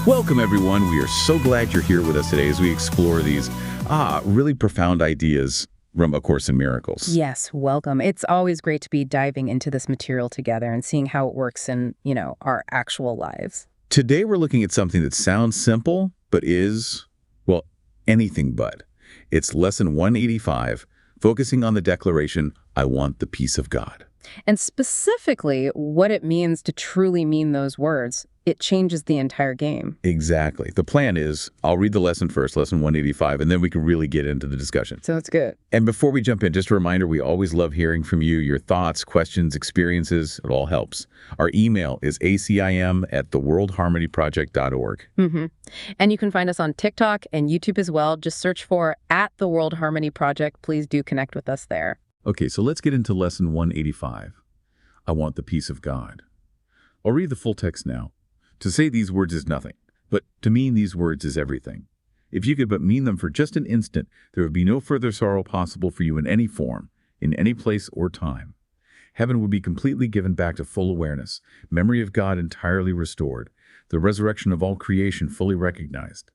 Welcome, everyone. We are so glad you're here with us today as we explore these really profound ideas from A Course in Miracles. Yes, welcome. It's always great to be diving into this material together and seeing how it works in, our actual lives. Today, we're looking at something that sounds simple, but is, well, anything but. It's Lesson 185, focusing on the declaration, I want the peace of God. And specifically, what it means to truly mean those words. It changes the entire game. Exactly. The plan is, I'll read the lesson first, Lesson 185, and then we can really get into the discussion. Sounds good. And before we jump in, just a reminder, we always love hearing from you, your thoughts, questions, experiences. It all helps. Our email is acim@theworldharmonyproject.org. And you can find us on TikTok and YouTube as well. Just search for @TheWorldHarmonyProject. Please do connect with us there. Okay, so let's get into Lesson 185. I want the peace of God. I'll read the full text now. To say these words is nothing, but to mean these words is everything. If you could but mean them for just an instant, there would be no further sorrow possible for you in any form, in any place or time. Heaven would be completely given back to full awareness, memory of God entirely restored, the resurrection of all creation fully recognized.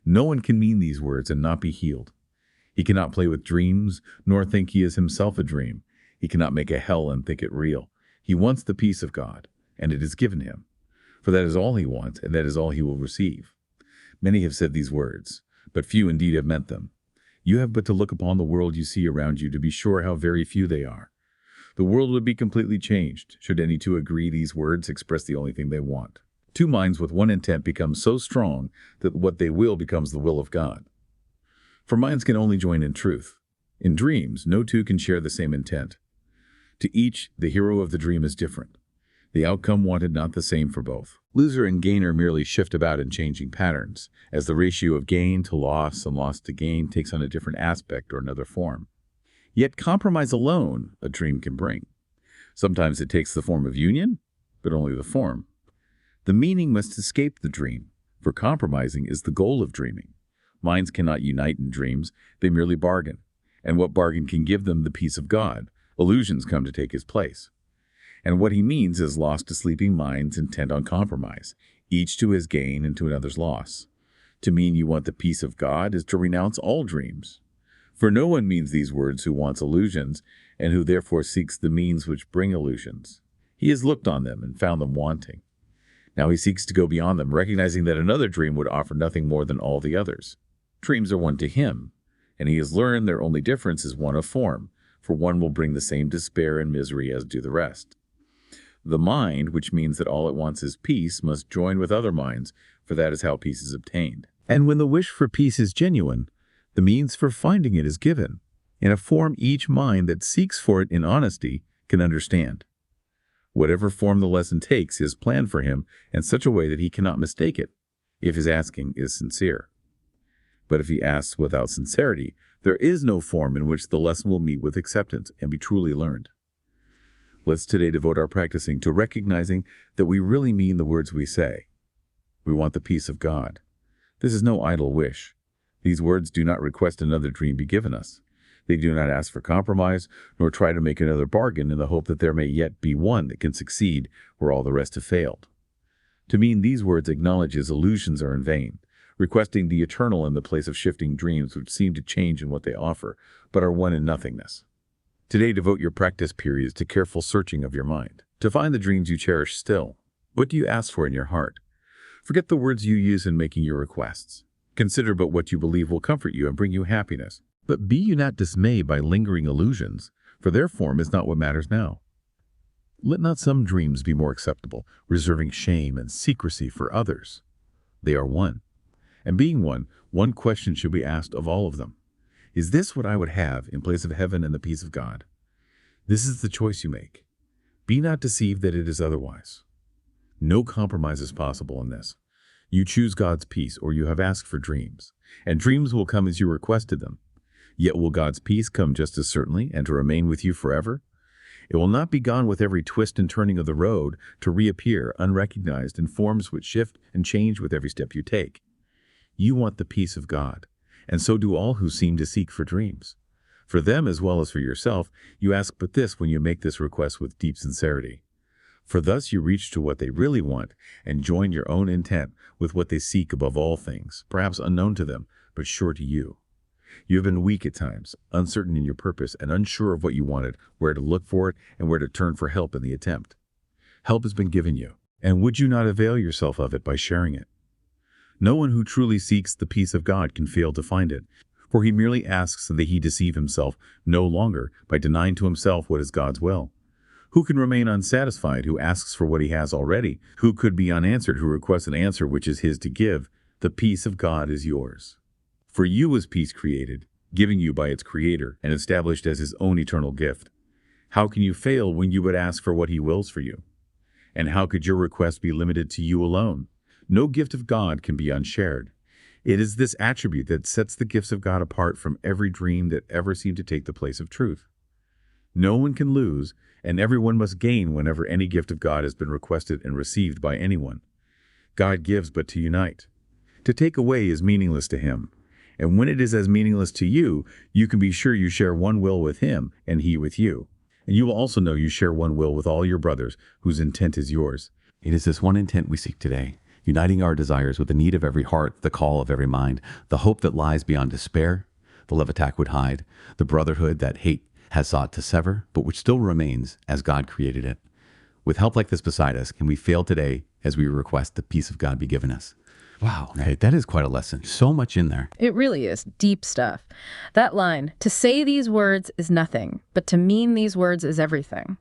No one can mean these words and not be healed. He cannot play with dreams, nor think he is himself a dream. He cannot make a hell and think it real. He wants the peace of God, and it is given him. For that is all he wants, and that is all he will receive. Many have said these words, but few indeed have meant them. You have but to look upon the world you see around you to be sure how very few they are. The world would be completely changed, should any two agree these words express the only thing they want. Two minds with one intent become so strong that what they will becomes the will of God. For minds can only join in truth. In dreams, no two can share the same intent. To each, the hero of the dream is different. The outcome wanted not the same for both. Loser and gainer merely shift about in changing patterns, as the ratio of gain to loss and loss to gain takes on a different aspect or another form. Yet compromise alone a dream can bring. Sometimes it takes the form of union, but only the form. The meaning must escape the dream, for compromising is the goal of dreaming. Minds cannot unite in dreams, they merely bargain. And what bargain can give them the peace of God? Illusions come to take his place. And what he means is lost to sleeping minds intent on compromise, each to his gain and to another's loss. To mean you want the peace of God is to renounce all dreams. For no one means these words who wants illusions, and who therefore seeks the means which bring illusions. He has looked on them and found them wanting. Now he seeks to go beyond them, recognizing that another dream would offer nothing more than all the others. Dreams are one to him, and he has learned their only difference is one of form, for one will bring the same despair and misery as do the rest. The mind, which means that all it wants is peace, must join with other minds, for that is how peace is obtained. And when the wish for peace is genuine, the means for finding it is given, in a form each mind that seeks for it in honesty can understand. Whatever form the lesson takes is planned for him in such a way that he cannot mistake it, if his asking is sincere. But if he asks without sincerity, there is no form in which the lesson will meet with acceptance and be truly learned. Let's today devote our practicing to recognizing that we really mean the words we say. We want the peace of God. This is no idle wish. These words do not request another dream be given us. They do not ask for compromise, nor try to make another bargain in the hope that there may yet be one that can succeed where all the rest have failed. To mean these words acknowledges illusions are in vain, requesting the eternal in the place of shifting dreams which seem to change in what they offer, but are one in nothingness. Today, devote your practice periods to careful searching of your mind, to find the dreams you cherish still. What do you ask for in your heart? Forget the words you use in making your requests. Consider but what you believe will comfort you and bring you happiness. But be you not dismayed by lingering illusions, for their form is not what matters now. Let not some dreams be more acceptable, reserving shame and secrecy for others. They are one. And being one question should be asked of all of them. Is this what I would have in place of heaven and the peace of God? This is the choice you make. Be not deceived that it is otherwise. No compromise is possible in this. You choose God's peace, or you have asked for dreams, and dreams will come as you requested them. Yet will God's peace come just as certainly and to remain with you forever? It will not be gone with every twist and turning of the road to reappear unrecognized in forms which shift and change with every step you take. You want the peace of God, and so do all who seem to seek for dreams. For them as well as for yourself, you ask but this when you make this request with deep sincerity. For thus you reach to what they really want and join your own intent with what they seek above all things, perhaps unknown to them, but sure to you. You have been weak at times, uncertain in your purpose, and unsure of what you wanted, where to look for it, and where to turn for help in the attempt. Help has been given you, and would you not avail yourself of it by sharing it? No one who truly seeks the peace of God can fail to find it, for he merely asks that he deceive himself no longer by denying to himself what is God's will. Who can remain unsatisfied who asks for what he has already? Who could be unanswered who requests an answer which is his to give? The peace of God is yours. For you was peace created, given you by its creator, and established as his own eternal gift. How can you fail when you would ask for what he wills for you? And how could your request be limited to you alone? No gift of God can be unshared. It is this attribute that sets the gifts of God apart from every dream that ever seemed to take the place of truth. No one can lose, and everyone must gain whenever any gift of God has been requested and received by anyone. God gives but to unite. To take away is meaningless to him. And when it is as meaningless to you, you can be sure you share one will with him and he with you. And you will also know you share one will with all your brothers, whose intent is yours. It is this one intent we seek today, uniting our desires with the need of every heart, the call of every mind, the hope that lies beyond despair, the love attack would hide, the brotherhood that hate has sought to sever, but which still remains as God created it. With help like this beside us, can we fail today as we request the peace of God be given us? Wow, right? That is quite a lesson. So much in there. It really is deep stuff. That line, to say these words is nothing, but to mean these words is everything.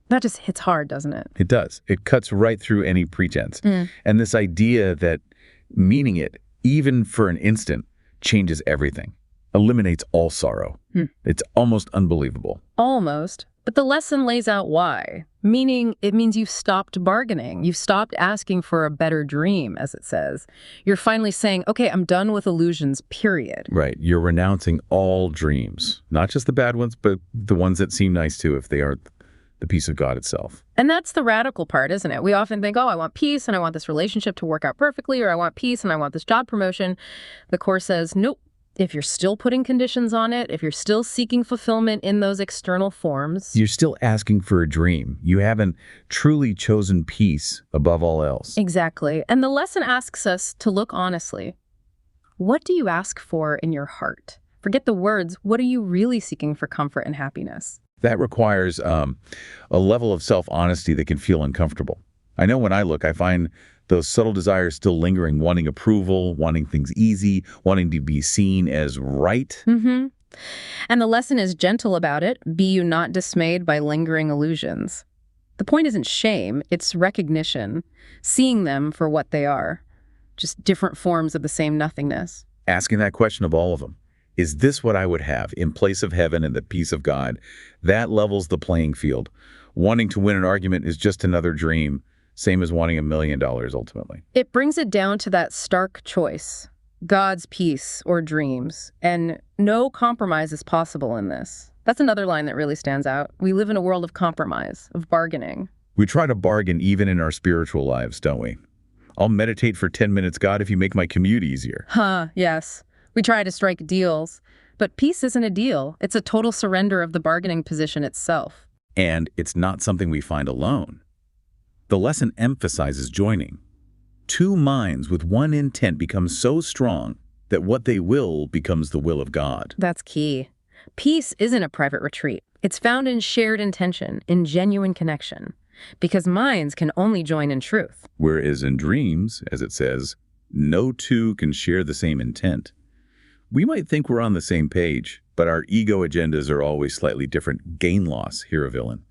That just hits hard, doesn't it? It does. It cuts right through any pretense. And this idea that meaning it, even for an instant, changes everything, eliminates all sorrow. It's almost unbelievable. Almost. But the lesson lays out why. Meaning, it means you've stopped bargaining. You've stopped asking for a better dream, as it says. You're finally saying, okay, I'm done with illusions, period. Right. You're renouncing all dreams, not just the bad ones, but the ones that seem nice too, if they aren't the peace of God itself. And that's the radical part, isn't it? We often think, oh, I want peace and I want this relationship to work out perfectly, or I want peace and I want this job promotion. The Course says, nope. If you're still putting conditions on it, if you're still seeking fulfillment in those external forms, you're still asking for a dream. You haven't truly chosen peace above all else. Exactly. And the lesson asks us to look honestly. What do you ask for in your heart? Forget the words. What are you really seeking for comfort and happiness? That requires a level of self-honesty that can feel uncomfortable. I know when I look, I find those subtle desires still lingering, wanting approval, wanting things easy, wanting to be seen as right. And the lesson is gentle about it. Be you not dismayed by lingering illusions. The point isn't shame, it's recognition, seeing them for what they are, just different forms of the same nothingness. Asking that question of all of them. Is this what I would have in place of heaven and the peace of God? That levels the playing field. Wanting to win an argument is just another dream. Same as wanting $1 million ultimately. It brings it down to that stark choice, God's peace or dreams, and no compromise is possible in this. That's another line that really stands out. We live in a world of compromise, of bargaining. We try to bargain even in our spiritual lives, don't we? I'll meditate for 10 minutes, God, if you make my commute easier. Yes. We try to strike deals, but peace isn't a deal. It's a total surrender of the bargaining position itself. And it's not something we find alone. The lesson emphasizes joining. Two minds with one intent become so strong that what they will becomes the will of God. That's key. Peace isn't a private retreat. It's found in shared intention, in genuine connection, because minds can only join in truth. Whereas in dreams, as it says, no two can share the same intent. We might think we're on the same page, but our ego agendas are always slightly different. Gain-loss, hero villain.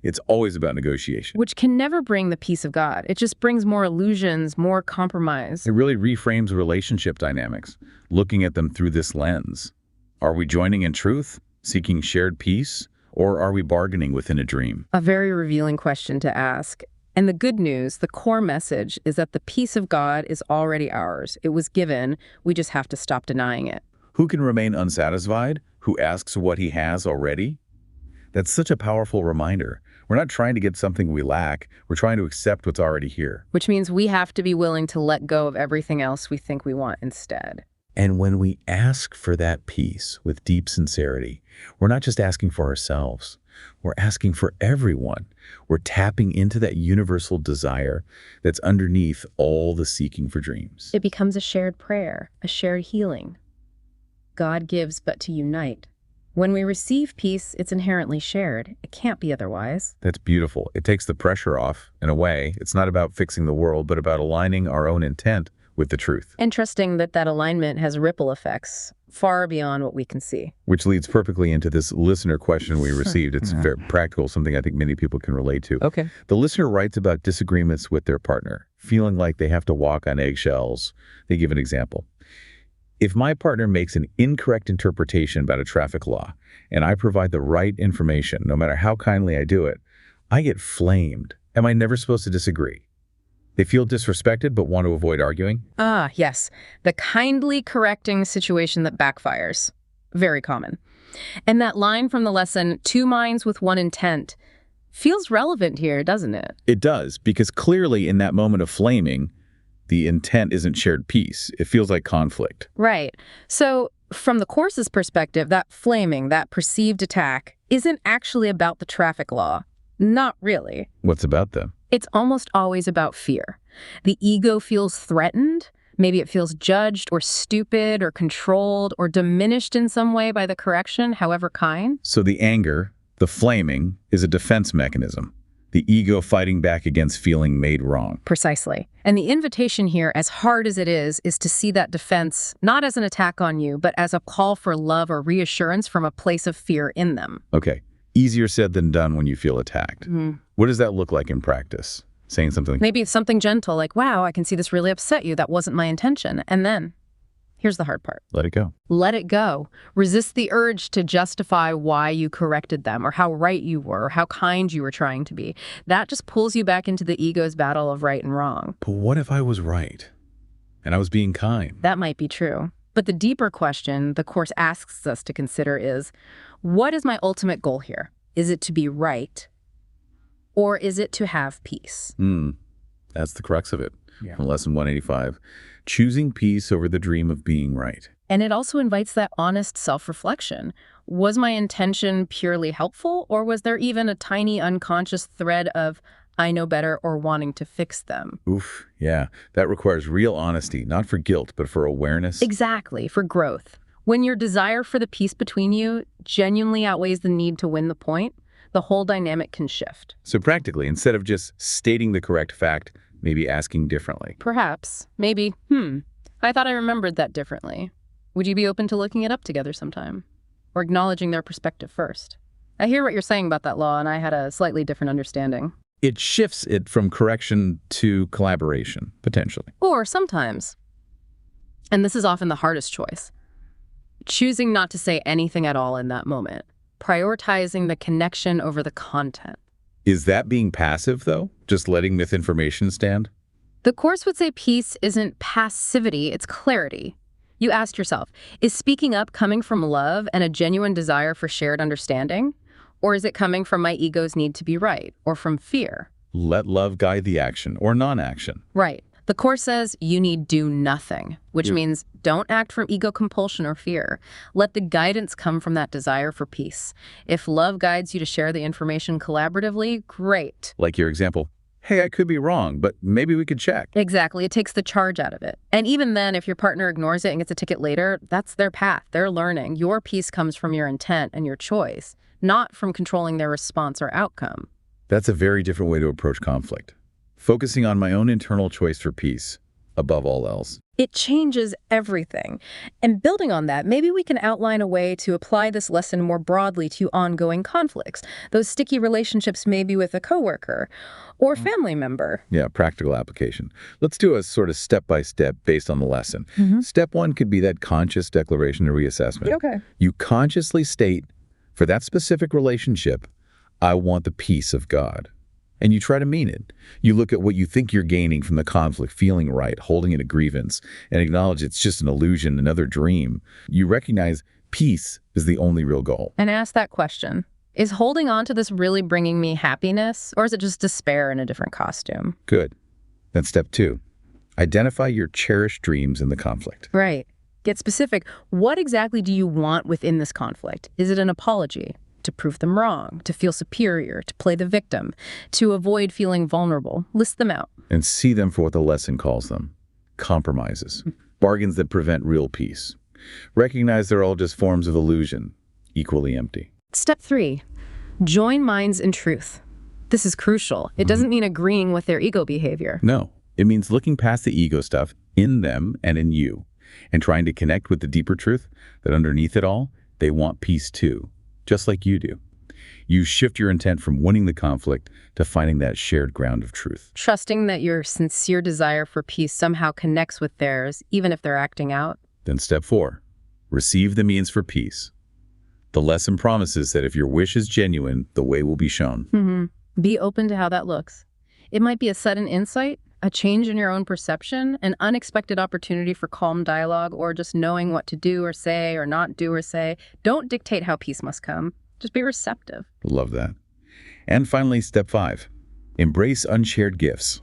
It's always about negotiation. Which can never bring the peace of God. It just brings more illusions, more compromise. It really reframes relationship dynamics, looking at them through this lens. Are we joining in truth, seeking shared peace, or are we bargaining within a dream? A very revealing question to ask. And the good news, the core message, is that the peace of God is already ours. It was given. We just have to stop denying it. Who can remain unsatisfied? Who asks what he has already? That's such a powerful reminder. We're not trying to get something we lack. We're trying to accept what's already here. Which means we have to be willing to let go of everything else we think we want instead. And when we ask for that peace with deep sincerity, we're not just asking for ourselves. We're asking for everyone. We're tapping into that universal desire that's underneath all the seeking for dreams. It becomes a shared prayer, a shared healing. God gives but to unite. When we receive peace, it's inherently shared. It can't be otherwise. That's beautiful. It takes the pressure off, in a way. It's not about fixing the world, but about aligning our own intent with the truth. Interesting that that alignment has ripple effects far beyond what we can see. Which leads perfectly into this listener question we received. It's very practical, something I think many people can relate to. Okay. The listener writes about disagreements with their partner, feeling like they have to walk on eggshells. They give an example. If my partner makes an incorrect interpretation about a traffic law, and I provide the right information, no matter how kindly I do it, I get flamed. Am I never supposed to disagree? They feel disrespected but want to avoid arguing? Ah, yes. The kindly correcting situation that backfires. Very common. And that line from the lesson, two minds with one intent, feels relevant here, doesn't it? It does, because clearly in that moment of flaming, the intent isn't shared peace. It feels like conflict. Right. So from the course's perspective, that flaming, that perceived attack, isn't actually about the traffic law. Not really. What's about them? It's almost always about fear. The ego feels threatened. Maybe it feels judged or stupid or controlled or diminished in some way by the correction, however kind. So the anger, the flaming, is a defense mechanism. The ego fighting back against feeling made wrong. Precisely. And the invitation here, as hard as it is to see that defense not as an attack on you, but as a call for love or reassurance from a place of fear in them. Okay. Easier said than done when you feel attacked. What does that look like in practice? Saying something. Maybe it's something gentle like, wow, I can see this really upset you. That wasn't my intention. And then, here's the hard part. Let it go. Let it go. Resist the urge to justify why you corrected them or how right you were or how kind you were trying to be. That just pulls you back into the ego's battle of right and wrong. But what if I was right? And I was being kind? That might be true. But the deeper question the Course asks us to consider is, what is my ultimate goal here? Is it to be right? Or is it to have peace? That's the crux of it. From Lesson 185. Choosing peace over the dream of being right. And it also invites that honest self-reflection. Was my intention purely helpful, or was there even a tiny unconscious thread of I know better or wanting to fix them? Oof, yeah. That requires real honesty, not for guilt, but for awareness. Exactly, for growth. When your desire for the peace between you genuinely outweighs the need to win the point, the whole dynamic can shift. So practically, instead of just stating the correct fact, maybe asking differently. Perhaps. Maybe. I thought I remembered that differently. Would you be open to looking it up together sometime? Or acknowledging their perspective first? I hear what you're saying about that law, and I had a slightly different understanding. It shifts it from correction to collaboration, potentially. Or sometimes, and this is often the hardest choice, choosing not to say anything at all in that moment. Prioritizing the connection over the content. Is that being passive, though? Just letting misinformation stand? The Course would say peace isn't passivity, it's clarity. You ask yourself, is speaking up coming from love and a genuine desire for shared understanding? Or is it coming from my ego's need to be right, or from fear? Let love guide the action or non-action. Right. The Course says you need do nothing, which means don't act from ego compulsion or fear. Let the guidance come from that desire for peace. If love guides you to share the information collaboratively, great. Like your example, hey, I could be wrong, but maybe we could check. Exactly. It takes the charge out of it. And even then, if your partner ignores it and gets a ticket later, that's their path. They're learning. Your peace comes from your intent and your choice, not from controlling their response or outcome. That's a very different way to approach conflict. Focusing on my own internal choice for peace, above all else. It changes everything. And building on that, maybe we can outline a way to apply this lesson more broadly to ongoing conflicts, those sticky relationships maybe with a coworker or family member. Yeah, practical application. Let's do a sort of step-by-step based on the lesson. Step one could be that conscious declaration or reassessment. Okay. You consciously state, for that specific relationship, I want the peace of God. And you try to mean it. You look at what you think you're gaining from the conflict, feeling right, holding in a grievance, and acknowledge it's just an illusion, another dream. You recognize peace is the only real goal. And ask that question. Is holding on to this really bringing me happiness, or is it just despair in a different costume? Good. Then step two, identify your cherished dreams in the conflict. Right. Get specific. What exactly do you want within this conflict? Is it an apology? to prove them wrong, to feel superior, to play the victim, to avoid feeling vulnerable. List them out. And see them for what the lesson calls them: compromises, bargains that prevent real peace. Recognize they're all just forms of illusion, equally empty. Step 3, join minds in truth. This is crucial. It doesn't mean agreeing with their ego behavior. No, it means looking past the ego stuff in them and in you, and trying to connect with the deeper truth that underneath it all, they want peace too, just like you do. You shift your intent from winning the conflict to finding that shared ground of truth. Trusting that your sincere desire for peace somehow connects with theirs, even if they're acting out. Then step 4, receive the means for peace. The lesson promises that if your wish is genuine, the way will be shown. Be open to how that looks. It might be a sudden insight, a change in your own perception, an unexpected opportunity for calm dialogue, or just knowing what to do or say or not do or say. Don't dictate how peace must come. Just be receptive. Love that. And finally, step 5, embrace unshared gifts.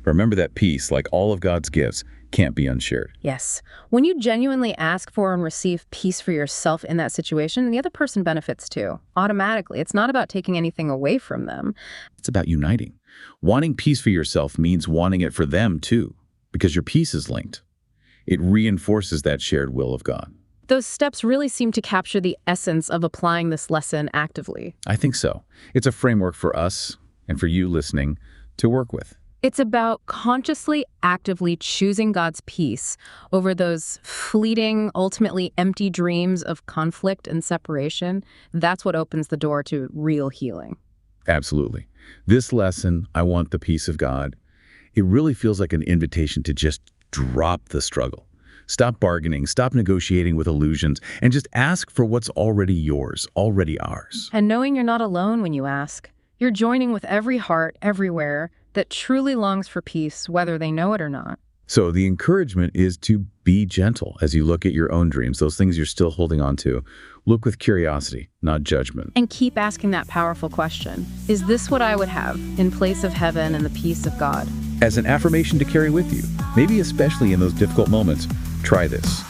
Remember that peace, like all of God's gifts, can't be unshared. Yes. When you genuinely ask for and receive peace for yourself in that situation, the other person benefits too, automatically. It's not about taking anything away from them. It's about uniting. Wanting peace for yourself means wanting it for them too, because your peace is linked. It reinforces that shared will of God. Those steps really seem to capture the essence of applying this lesson actively. I think so. It's a framework for us and for you listening to work with. It's about consciously, actively choosing God's peace over those fleeting, ultimately empty dreams of conflict and separation. That's what opens the door to real healing. Absolutely. This lesson, I want the peace of God, it really feels like an invitation to just drop the struggle. Stop bargaining, stop negotiating with illusions, and just ask for what's already yours, already ours. And knowing you're not alone when you ask. You're joining with every heart, everywhere, that truly longs for peace, whether they know it or not. So the encouragement is to be gentle as you look at your own dreams, those things you're still holding on to. Look with curiosity, not judgment. And keep asking that powerful question. Is this what I would have in place of heaven and the peace of God? As an affirmation to carry with you, maybe especially in those difficult moments, try this.